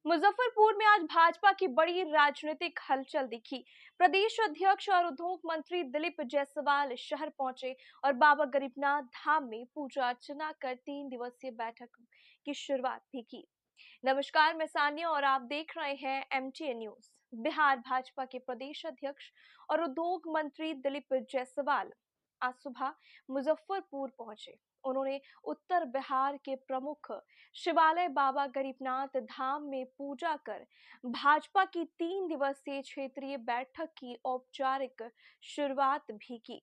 मुजफ्फरपुर में आज भाजपा की बड़ी राजनीतिक हलचल दिखी। प्रदेश अध्यक्ष और उद्योग मंत्री दिलीप जायसवाल शहर पहुंचे और बाबा गरीबनाथ धाम में पूजा अर्चना कर 3 दिवसीय बैठक की शुरुआत भी की। नमस्कार, मैं सानिया और आप देख रहे हैं MTN न्यूज। बिहार भाजपा के प्रदेश अध्यक्ष और उद्योग मंत्री दिलीप जायसवाल आज सुबह मुजफ्फरपुर पहुंचे। उन्होंने उत्तर बिहार के प्रमुख शिवालय बाबा गरीबनाथ धाम में पूजा कर भाजपा की 3 दिवसीय क्षेत्रीय बैठक की औपचारिक शुरुआत भी की।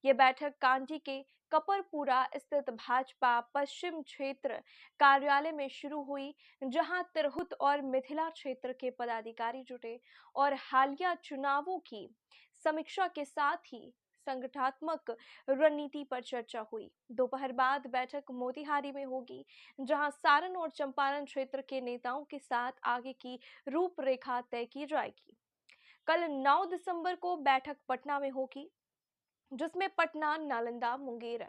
ये बैठक कांडी के कपरपुरा स्थित भाजपा पश्चिम क्षेत्र कार्यालय में शुरू हुई, जहां तिरहुत और मिथिला क्षेत्र के पदाधिकारी जुटे और हालिया चुनावों की समीक्षा के साथ ही संगठनात्मक रणनीति पर चर्चा हुई। दोपहर बाद बैठक मोतिहारी में होगी, जहां सारण और चंपारण क्षेत्र के नेताओं के साथ आगे की रूपरेखा तय की जाएगी। कल 9 दिसंबर को बैठक पटना में होगी, जिसमें पटना, नालंदा, मुंगेर,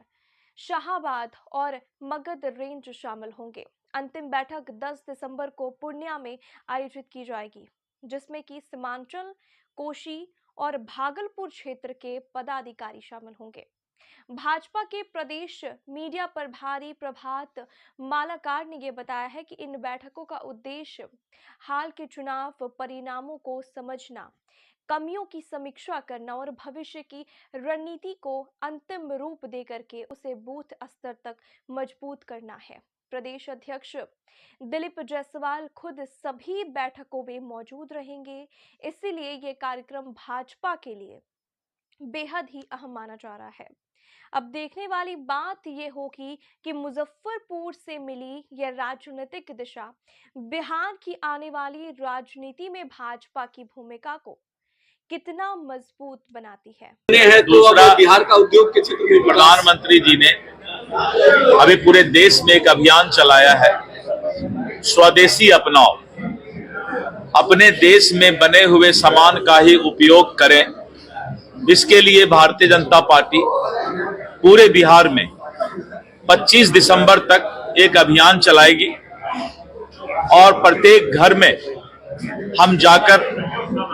शाहाबाद और मगध रेंज शामिल होंगे। अंतिम बैठक 10 दिसंबर को पूर्णिया में आयोजित की जाएगी, जिसमें कि सीमांचल, कोशी और भागलपुर क्षेत्र के पदाधिकारी शामिल होंगे। भाजपा के प्रदेश मीडिया प्रभारी प्रभात मालाकार ने यह बताया है कि इन बैठकों का उद्देश्य हाल के चुनाव परिणामों को समझना, कमियों की समीक्षा करना और भविष्य की रणनीति को अंतिम रूप देकर के उसे बूथ स्तर तक मजबूत करना है। प्रदेश अध्यक्ष दिलीप जायसवाल खुद सभी बैठकों में मौजूद रहेंगे, इसीलिए ये कार्यक्रम भाजपा के लिए बेहद ही अहम माना जा रहा है। अब देखने वाली बात यह होगी कि मुजफ्फरपुर से मिली यह राजनीतिक दिशा बिहार की आने वाली राजनीति में भाजपा की भूमिका को कितना मजबूत बनाती है। दूसरा, बिहार का उद्योग के क्षेत्र में प्रधानमंत्री जी ने अभी पूरे देश में एक अभियान चलाया है, स्वदेशी अपनाओ। अपने देश में बने हुए सामान का ही उपयोग करें। इसके लिए भारतीय जनता पार्टी पूरे बिहार में 25 दिसंबर तक एक अभियान चलाएगी और प्रत्येक घर में हम जाकर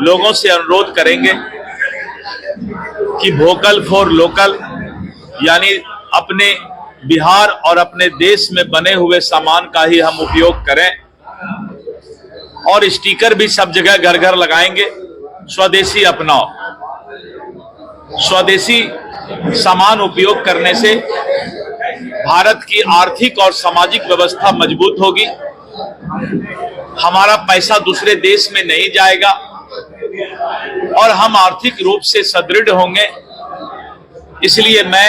लोगों से अनुरोध करेंगे कि वोकल फॉर लोकल, यानी अपने बिहार और अपने देश में बने हुए सामान का ही हम उपयोग करें। और स्टिकर भी सब जगह घर घर लगाएंगे, स्वदेशी अपनाओ। स्वदेशी सामान उपयोग करने से भारत की आर्थिक और सामाजिक व्यवस्था मजबूत होगी। हमारा पैसा दूसरे देश में नहीं जाएगा और हम आर्थिक रूप से सुदृढ़ होंगे। इसलिए मैं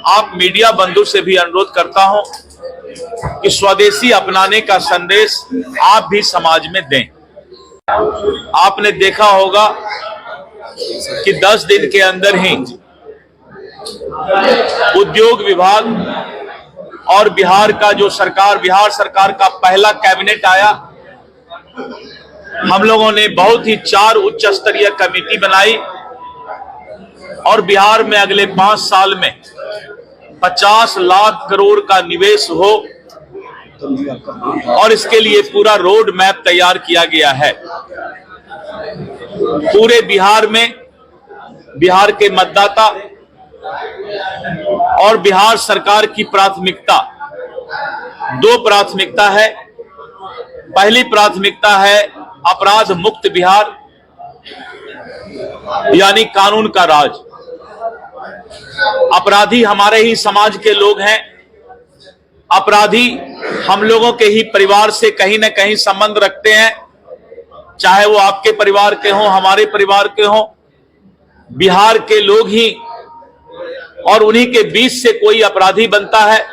आप मीडिया बंधु से भी अनुरोध करता हूं कि स्वदेशी अपनाने का संदेश आप भी समाज में दें। आपने देखा होगा कि 10 दिन के अंदर ही उद्योग विभाग और बिहार सरकार का पहला कैबिनेट आया। हम लोगों ने बहुत ही 4 उच्च स्तरीय कमेटी बनाई और बिहार में अगले 5 साल में 50 लाख करोड़ का निवेश हो और इसके लिए पूरा रोड मैप तैयार किया गया है। पूरे बिहार में बिहार के मतदाता और बिहार सरकार की प्राथमिकता 2 प्राथमिकता है। पहली प्राथमिकता है अपराध मुक्त बिहार, यानी कानून का राज। अपराधी हमारे ही समाज के लोग हैं। अपराधी हम लोगों के ही परिवार से कहीं ना कहीं संबंध रखते हैं, चाहे वो आपके परिवार के हों, हमारे परिवार के हों। बिहार के लोग ही और उन्हीं के बीच से कोई अपराधी बनता है।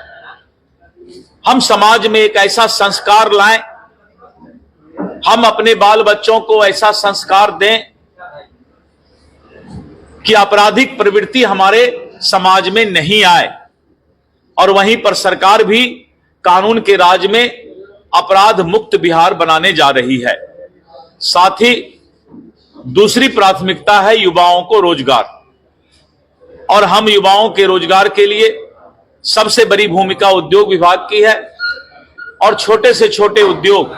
हम समाज में एक ऐसा संस्कार लाएं, हम अपने बाल बच्चों को ऐसा संस्कार दें कि आपराधिक प्रवृत्ति हमारे समाज में नहीं आए और वहीं पर सरकार भी कानून के राज में अपराध मुक्त बिहार बनाने जा रही है। साथ ही दूसरी प्राथमिकता है युवाओं को रोजगार, और हम युवाओं के रोजगार के लिए सबसे बड़ी भूमिका उद्योग विभाग की है। और छोटे से छोटे उद्योग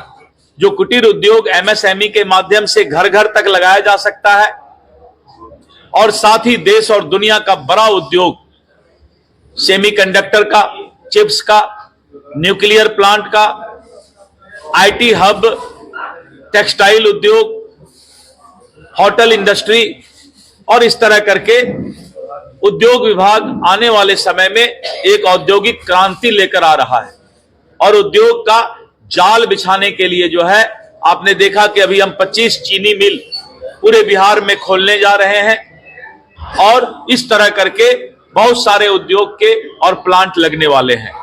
जो कुटीर उद्योग एमएसएमई के माध्यम से घर घर तक लगाया जा सकता है, और साथ ही देश और दुनिया का बड़ा उद्योग सेमीकंडक्टर का, चिप्स का, न्यूक्लियर प्लांट का, आईटी हब, टेक्सटाइल उद्योग, होटल इंडस्ट्री, और इस तरह करके उद्योग विभाग आने वाले समय में एक औद्योगिक क्रांति लेकर आ रहा है। और उद्योग का जाल बिछाने के लिए जो है, आपने देखा कि अभी हम 25 चीनी मिल पूरे बिहार में खोलने जा रहे हैं, और इस तरह करके बहुत सारे उद्योग के और प्लांट लगने वाले हैं।